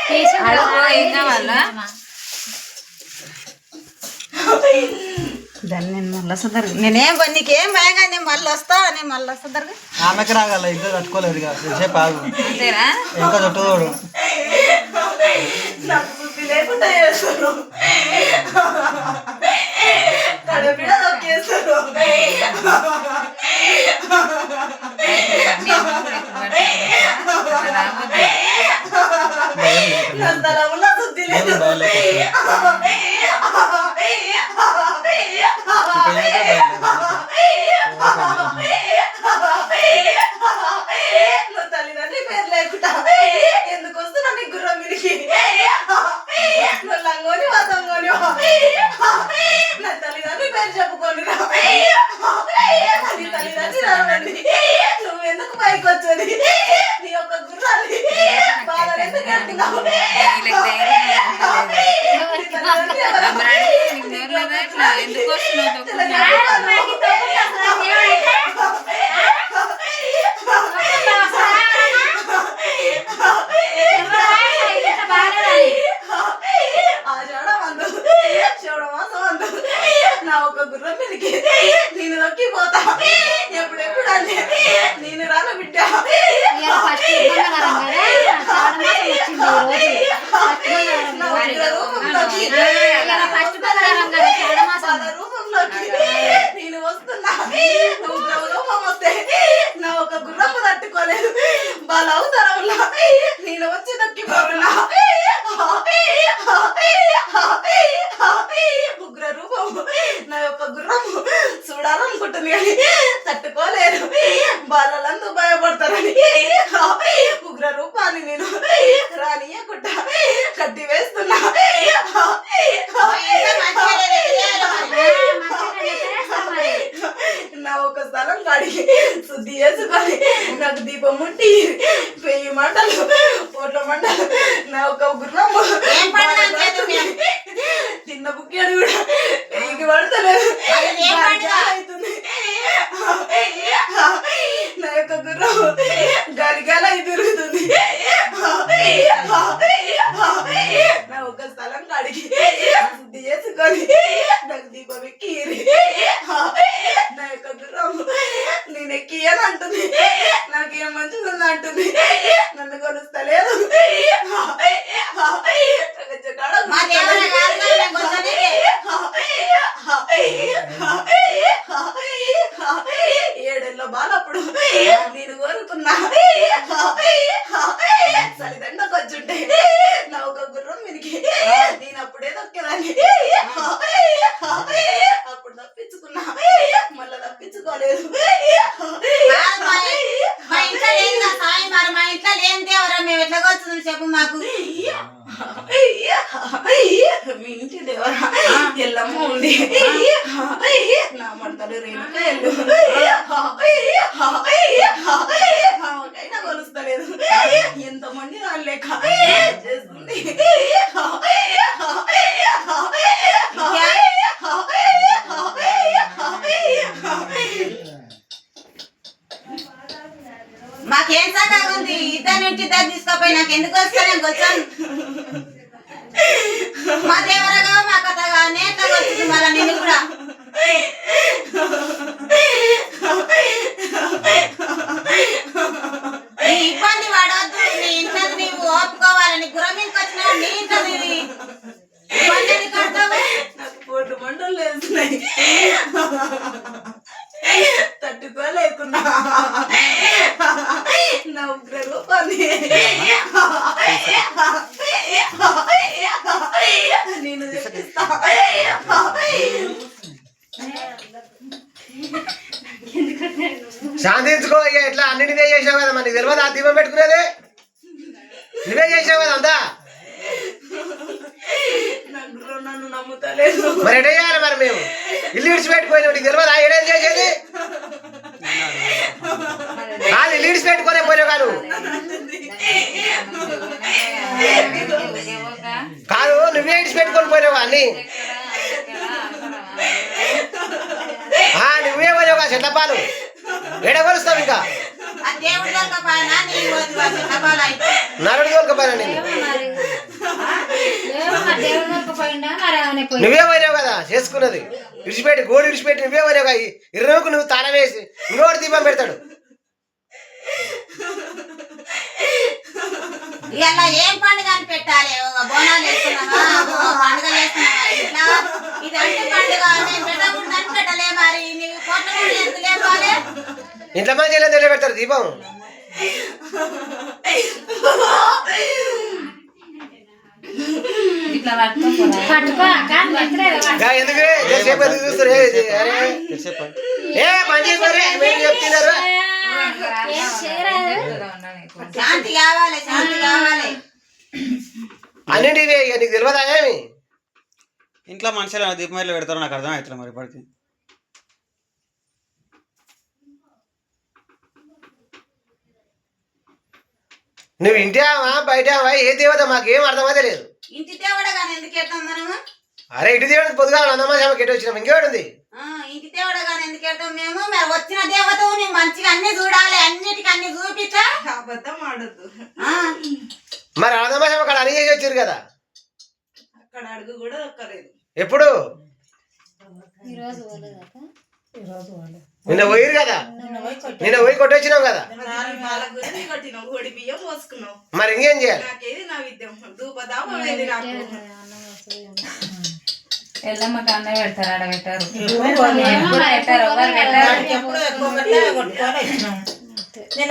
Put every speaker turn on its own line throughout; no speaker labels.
ఏం కావాలా దాన్ని నేను మళ్ళీ వస్తా నేనేం నీకేం భయంగా నేను మళ్ళీ వస్తా నేను మళ్ళీ వస్తా
ఆమెకి రాగల ఇద్దరు కట్టుకోలేదు సేపు ఆగు
అంతేనా
ఇంకా చుట్టూ తోడు
లేకుండా చేస్తారు తడబిడ నొక్కేస్తారు నా తలములో శుద్ధి లేదు నువ్వు తల్లిదండ్రి పేరు లేకుండా ఎందుకు వస్తున్నా నీ గుర్రం మీరికి నువ్వు లంగోని వాతంగోని నా తల్లిదండ్రి పేరు చెప్పుకొని రా నీ తల్లిదండ్రి రావండి నువ్వు ఎందుకు పైకి వచ్చేది నీ యొక్క గుర్రాన్ని బాగా ఎందుకు అంటున్నావు
ఎందుకు వస్తున్నావు
నా ఒక గుర్రం మీదకి నేను నొక్కిపోతా ఎప్పుడెప్పుడు అంటే నేను రాను బిడ్డ రూపంలోకి నేను వస్తున్నా నువ్వు రూపం వస్తే నా ఒక గుర్రము తట్టుకోలేదు వాళ్ళ అవసరంలో నేను వచ్చి నొక్కిపోతున్నా ఉగ్ర రూపం నా యొక్క గుర్రము చూడాలనుకుంటుంది కానీ తట్టుకోలేదు బాలందరూ భయపడతారని ఉగ్ర రూపాన్ని నేను రానియకుండా కట్టి వేస్తున్నా నా ఒక స్థలం కాడికి శుద్ధి చేసుకొని నాకు దీపం ముట్టి 1000 మంటలు పోట్ల మంటలు నా ఒక గుర్రము చిన్న బుక్కాడు కూడా పెయికి పడతలేదు అవుతుంది నా యొక్క గుర్రం గలిగాల తిరుగుతుంది నా ఒక స్థలం కాడికి శుద్ధి చేసుకొని నాకు దీపం ఎక్కి నా యొక్క గుర్రం నేను ఎక్కి అని అంటుంది నాకేం మంచిగా ఉంది అంటుంది నన్ను కొలుస్తలేదు ఏడేళ్ళ బాలప్పుడు నేను కోరుకున్నా సరిదండకు వచ్చుంటే నా ఒక గుర్రం మీదకి నేను అప్పుడే దొక్కేదాన్ని అప్పుడు తప్పించుకున్నా మళ్ళా తప్పించుకోలేదు
మా ఇంట్లో లేదు నా సాయం మరి మా ఇంట్లో లేనిదే ఎవరో మేము ఎట్లా వస్తుంది చెప్పు మాకు
మీ ఇంటి దేవరా ఎల్లమ్మ ఉంది నా మడతలు రేణుకాయలు అయినా కొలుస్తలేదు ఎంతమంది వాళ్ళు లేక చేస్తుంది
మాకేం సగా ఉంది ఇద్దరు నుంచి ఇద్దరు తీసుకోపోయి నాకు ఎందుకు వస్తాను వచ్చాను మా దేవరగా మా కథగా నేతగా వచ్చింది మళ్ళీ నేను కూడా నీ ఇబ్బంది పడవద్దు నీ ఇంట్లో నీవు ఓపుకోవాలని గురమీకి వచ్చినా నీ ఇంట్లో ఇబ్బంది కడతావు
నాకు పోటు మంటలు వేస్తున్నాయి తట్టుకోలేకున్నా నా ఉగ్ర రూపాన్ని నేను చూపిస్తా
శాంతించుకో ఇక ఇట్లా అన్నిటినీ చేసావు కదా మనకి తెలియదు ఆ దీపం పెట్టుకునేది నువ్వే చేసావు కదా అంతా
నన్ను నమ్ముతలేదు
మరి ఎట చేయాలి మరి మేము ఇల్లు విడిచిపెట్టుకోయిన నీకు తెలియదు ఆ ఏడేది చేసేది వాళ్ళు ఇల్లు విడిచిపెట్టుకోనే పోయావు కాదు కాదు నువ్వే విడిచిపెట్టుకొని పోయినావు అన్ని నువ్వే పోయావు కదా చెట్లపాలు ఎడగలుస్తావు ఇంకా
దేవుడి దొరకపోయినా నీ నరుడు
దొరకపోయినా నేను
పోయిందా మరి ఆమె పోయి
నువ్వే పోయినావు కదా చేసుకున్నది విడిచిపెట్టి గోడు విడిచిపెట్టి నువ్వే పోయినావు కదా ఇరవైకు నువ్వు తాళం వేసి ఇంకోటి దీపం పెడతాడు
ఇలా ఏం పండుగ అని పెట్టాలి బోనాలు వేస్తున్నావా పండుగ చేస్తున్నావా ఇట్లా ఇదంటే పండుగ నేను పెట్టకూడదని పెట్టలే మరి నీకు కొత్త ఎంత లేపాలి
ఇంట్లో మంచి ఎట్లా పెడతారు దీపం
ఇట్లా పట్టుకో
ఎందుకు చూస్తారు ఏ పని చెప్తున్నారు
శాంతి కావాలి శాంతి కావాలి
అన్నింటివి నీకు తెలియదా ఏమి
ఇంట్లో మనుషులు దీపం వెళ్ళి పెడతారో నాకు అర్థం అవుతుంది మరి ఇప్పటికి
నువ్వు ఇంటావా బయటవా ఏ దేవత మాకేం అర్థమైతే లేదు
ఇంటి దేవుడ కానీ ఎందుకు ఎట్టాం మనము
అరే ఇంటి దేవుడికి పొద్దుగా అన్నమాజామకి ఎటు వచ్చినాం ఇంకేడు ఉంది
ఇంటి దేవుడ కానీ ఎందుకు ఎట్టాం మేము మరి వచ్చిన దేవత నువ్వు మంచిగా అన్ని చూడాలి అన్నిటికీ అన్ని చూపించా
అబద్ధం ఆడద్దు
మరి అన్నమాజామ అక్కడ అని చేసి వచ్చారు కదా
అక్కడ అడుగు కూడా దొక్కలేదు
ఎప్పుడు నిన్న పోయిరు కదా నిన్న పోయి కొట్టొచ్చినావు కదా
వాళ్ళ గురించి కొట్టినావు ఒడి బియ్యం పోసుకున్నావు
మరి ఇంకేం చేయాలి
నాకేది నా విద్యం ధూపదాపం ఏది నాకు
ఎల్లమ్మకి అన్న పెడతారు ఆడ పెట్టారు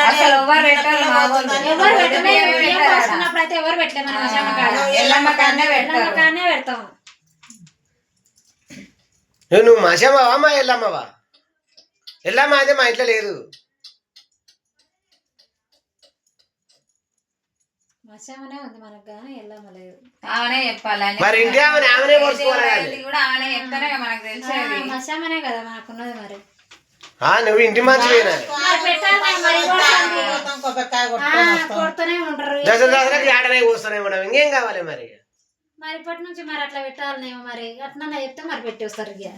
అసలు ఎవరు పెట్టారు
ఎవరు పెట్టలేదు
ఎల్లమ్మకి అన్నే పెడతారు
పెడతాం
నువ్వు మాసమ్మవా మా ఎల్లమ్మవా ఎల్లమ్మ అయితే మా ఇంట్లో లేదు
మసామనే ఉంది మనకు కానీ ఎల్లమ్మ లేదు
ఆమెనే చెప్పాలి
మరి ఇంటి ఆమెనే కోసుకోవాలి
కూడా ఆమెనే చెప్తానే మనకు తెలిసేది
మసామనే కదా మనకున్నది మరి
నువ్వు ఇంటి మంచివేనా
కొడుతూనే ఉంటారు
దసరాకి ఆడనే కూర్చొని మనం ఇంకేం కావాలి మరి
మరి ఇప్పటి నుంచి మరి అట్లా పెట్టాలనేమో మరి అట్లా చెప్తే మరి పెట్టేస్తారు ఇక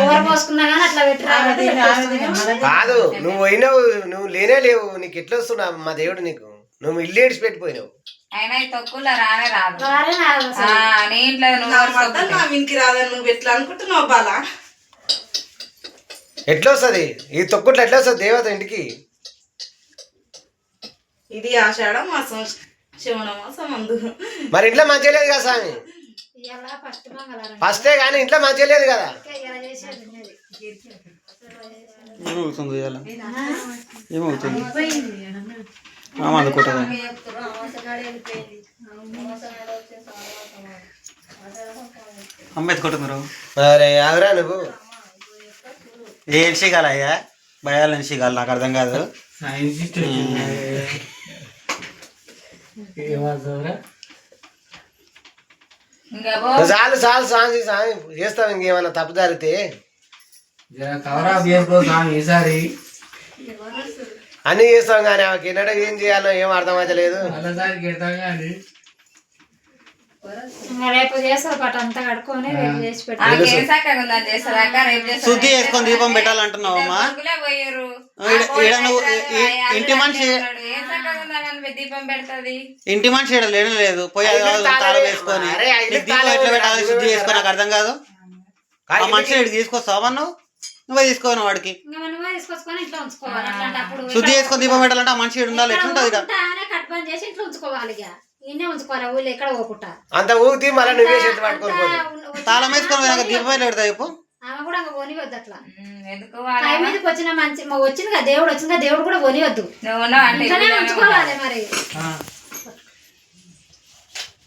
ఎవరు పోసుకున్నా కానీ అట్లా పెట్టారు
కాదు నువ్వు పోయినావు నువ్వు లేనే లేవు నీకు ఎట్లా వస్తున్నా మా దేవుడు నీకు నువ్వు ఇల్లు ఏడిచి పెట్టిపోయినావు
అయినా ఈ తొక్కుల్లో రానే రాదు
వారే రాదు అసలు.
నీ ఇంట్లో
నా మద్దతు నా వినికి రాదని నువ్వు ఎట్లా అనుకుంటున్నావు బాలా
ఎట్లా వస్తుంది ఈ తొక్కుట్లో ఎట్లా వస్తుంది దేవత ఇంటికి
ఇది ఆషాఢ మాసం శ్రవణ మాసం అందు
మరి ఇంట్లో మంచిగా లేదు కదా స్వామి
ఇవాళ ఫస్ట్ మంగళవారం
ఫస్టే కానీ ఇంట్లో మంచిగా లేదు కదా
ఇలా చేసేది ఉన్నది.
ఏమవుతుంది ఇవాళ ఏమవుతుంది అందుకుంటుందా అమ్మ ఎత్తుకుంటున్నారు
మరి ఆగురా నువ్వు
ఏం షిగాల అయ్యా భయాలని షిగాలి నాకు అర్థం కాదు
ఇంకా
చాలు చాలు స్వామి స్వామి చేస్తావు ఇంకేమన్నా తప్పు జరిగితే అన్ని చేస్తాం కానీ ఆమెకి ఎన్నడూ ఏం చేయాలో ఏం అర్థమైతే లేదు
ఇంకా రేపు చేస్తారు పాట అంతా కడుక్కొని రేపు చేసి పెట్టాలి
శుద్ధి చేసుకొని దీపం పెట్టాలంటున్నావమ్మా
పోయారు
ఈడ నువ్వు ఇంటి మనిషి
దీపం పెడతది
ఇంటి మనిషి ఈడ లేనే లేదు పోయి తాళం వేసుకొని నీకు దీపం ఎట్లా పెట్టాలి శుద్ధి చేసుకొని నాకు అర్థం కాదు ఆ మనిషి ఇక్కడికి తీసుకొస్తావా నువ్వే తీసుకోను వాడికి
ఇంకా మనం తీసుకొచ్చుకొని ఇంట్లో ఉంచుకోవాలి అట్లాంటప్పుడు
శుద్ధి చేసుకొని దీపం పెట్టాలంటే ఆ మనిషి ఉండాలి ఎట్లుంటది ఇక
కట్ బంద్ చేసి ఇంట్లో ఉంచుకోవాలి ఇక ఇన్నే ఉంచుకోవాలి ఊళ్ళో ఎక్కడ పోకుండా
అంత ఊతి మళ్ళీ నువ్వే చేతి పట్టుకొని
తాళం వేసుకొని పోయినాక దీపం ఎట్లా పెడతా చెప్పు
ఆమె కూడా ఇంకా పోనివద్దు అట్లా
ఎందుకు
టైం మీదకి వచ్చిన మంచి వచ్చింది కదా దేవుడు వచ్చింది కదా దేవుడు కూడా పోనివద్దు
నువ్వు ఉన్నావు అంటే
ఇంట్లోనే ఉంచుకోవాలి మరి